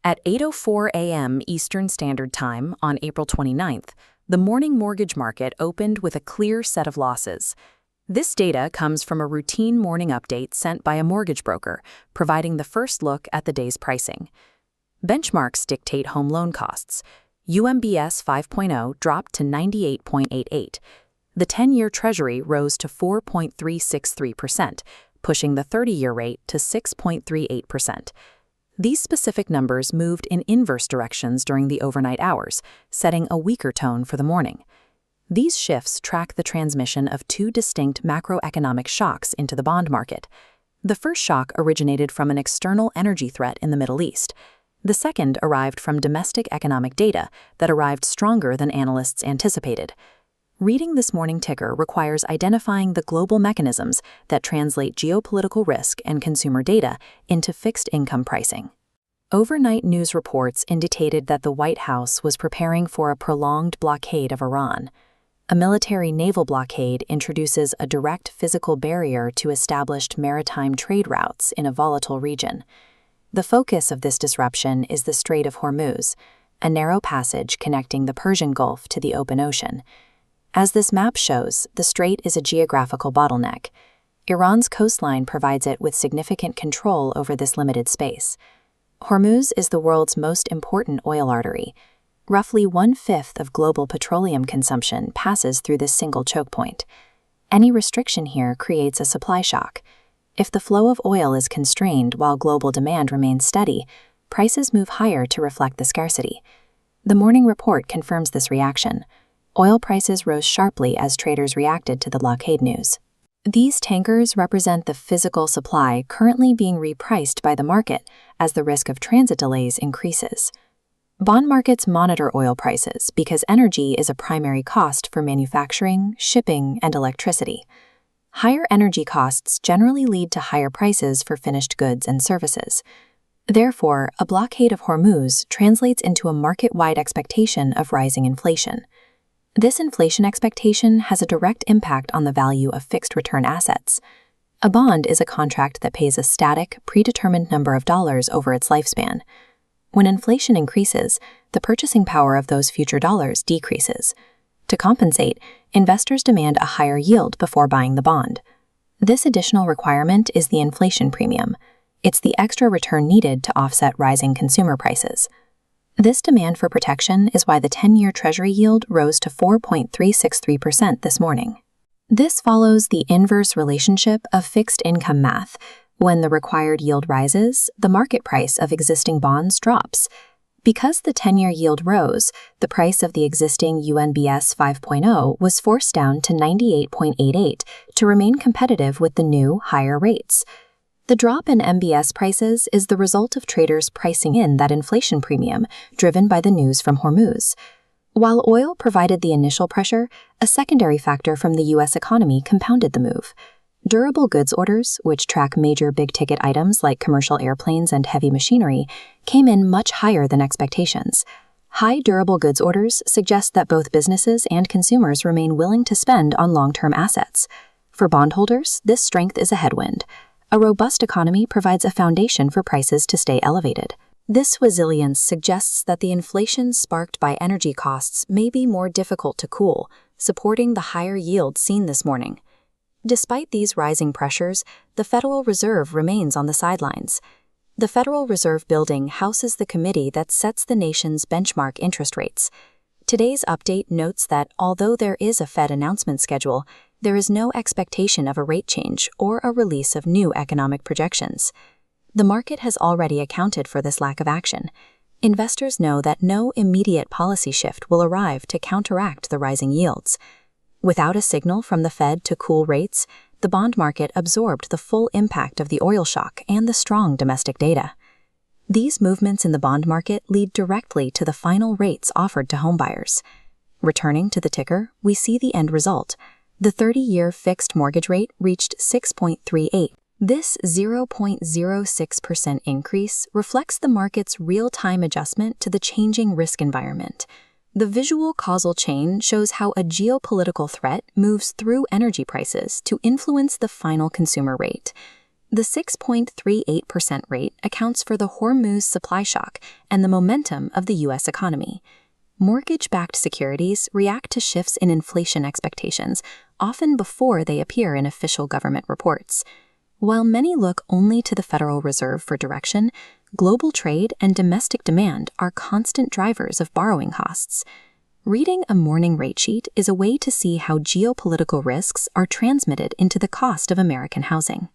At 8:04 a.m. Eastern Standard Time on April 29th, the morning mortgage market opened with a clear set of losses. This data comes from a routine morning update sent by a mortgage broker, providing the first look at the day's pricing. Benchmarks dictate home loan costs. UMBS 5.0 dropped to 98.88. The 10-year Treasury rose to 4.363%, pushing the 30-year rate to 6.38%. These specific numbers moved in inverse directions during the overnight hours, setting a weaker tone for the morning. These shifts track the transmission of two distinct macroeconomic shocks into the bond market. The first shock originated from an external energy threat in the Middle East. The second arrived from domestic economic data that arrived stronger than analysts anticipated. Reading this morning ticker requires identifying the global mechanisms that translate geopolitical risk and consumer data into fixed income pricing. Overnight news reports indicated that the White House was preparing for a prolonged blockade of Iran. A military-naval blockade introduces a direct physical barrier to established maritime trade routes in a volatile region. The focus of this disruption is the Strait of Hormuz, a narrow passage connecting the Persian Gulf to the open ocean. As this map shows, the strait is a geographical bottleneck. Iran's coastline provides it with significant control over this limited space. Hormuz is the world's most important oil artery. Roughly 1/5 of global petroleum consumption passes through this single choke point. Any restriction here creates a supply shock. If the flow of oil is constrained while global demand remains steady, prices move higher to reflect the scarcity. The morning report confirms this reaction. Oil prices rose sharply as traders reacted to the blockade news. These tankers represent the physical supply currently being repriced by the market as the risk of transit delays increases. Bond markets monitor oil prices because energy is a primary cost for manufacturing, shipping, and electricity. Higher energy costs generally lead to higher prices for finished goods and services. Therefore, a blockade of Hormuz translates into a market-wide expectation of rising inflation. This inflation expectation has a direct impact on the value of fixed-return assets. A bond is a contract that pays a static, predetermined number of dollars over its lifespan. When inflation increases, the purchasing power of those future dollars decreases. To compensate, investors demand a higher yield before buying the bond. This additional requirement is the inflation premium. It's the extra return needed to offset rising consumer prices. This demand for protection is why the 10-year Treasury yield rose to 4.363% this morning. This follows the inverse relationship of fixed income math. When the required yield rises, the market price of existing bonds drops. Because the 10-year yield rose, the price of the existing UMBS 5.0 was forced down to 98.88 to remain competitive with the new, higher rates. The drop in MBS prices is the result of traders pricing in that inflation premium driven by the news from Hormuz. While oil provided the initial pressure, a secondary factor from the U.S. economy compounded the move. Durable goods orders, which track major big-ticket items like commercial airplanes and heavy machinery, came in much higher than expectations. High durable goods orders suggest that both businesses and consumers remain willing to spend on long-term assets. For bondholders, this strength is a headwind. A robust economy provides a foundation for prices to stay elevated. This resilience suggests that the inflation sparked by energy costs may be more difficult to cool, supporting the higher yield seen this morning. Despite these rising pressures, the Federal Reserve remains on the sidelines. The Federal Reserve Building houses the committee that sets the nation's benchmark interest rates. Today's update notes that although there is a Fed announcement schedule, there is no expectation of a rate change or a release of new economic projections. The market has already accounted for this lack of action. Investors know that no immediate policy shift will arrive to counteract the rising yields. Without a signal from the Fed to cool rates, the bond market absorbed the full impact of the oil shock and the strong domestic data. These movements in the bond market lead directly to the final rates offered to homebuyers. Returning to the ticker, we see the end result. The 30-year fixed mortgage rate reached 6.38. This 0.06% increase reflects the market's real-time adjustment to the changing risk environment. The visual causal chain shows how a geopolitical threat moves through energy prices to influence the final consumer rate. The 6.38% rate accounts for the Hormuz supply shock and the momentum of the U.S. economy. Mortgage-backed securities react to shifts in inflation expectations, often before they appear in official government reports. While many look only to the Federal Reserve for direction, global trade and domestic demand are constant drivers of borrowing costs. Reading a morning rate sheet is a way to see how geopolitical risks are transmitted into the cost of American housing.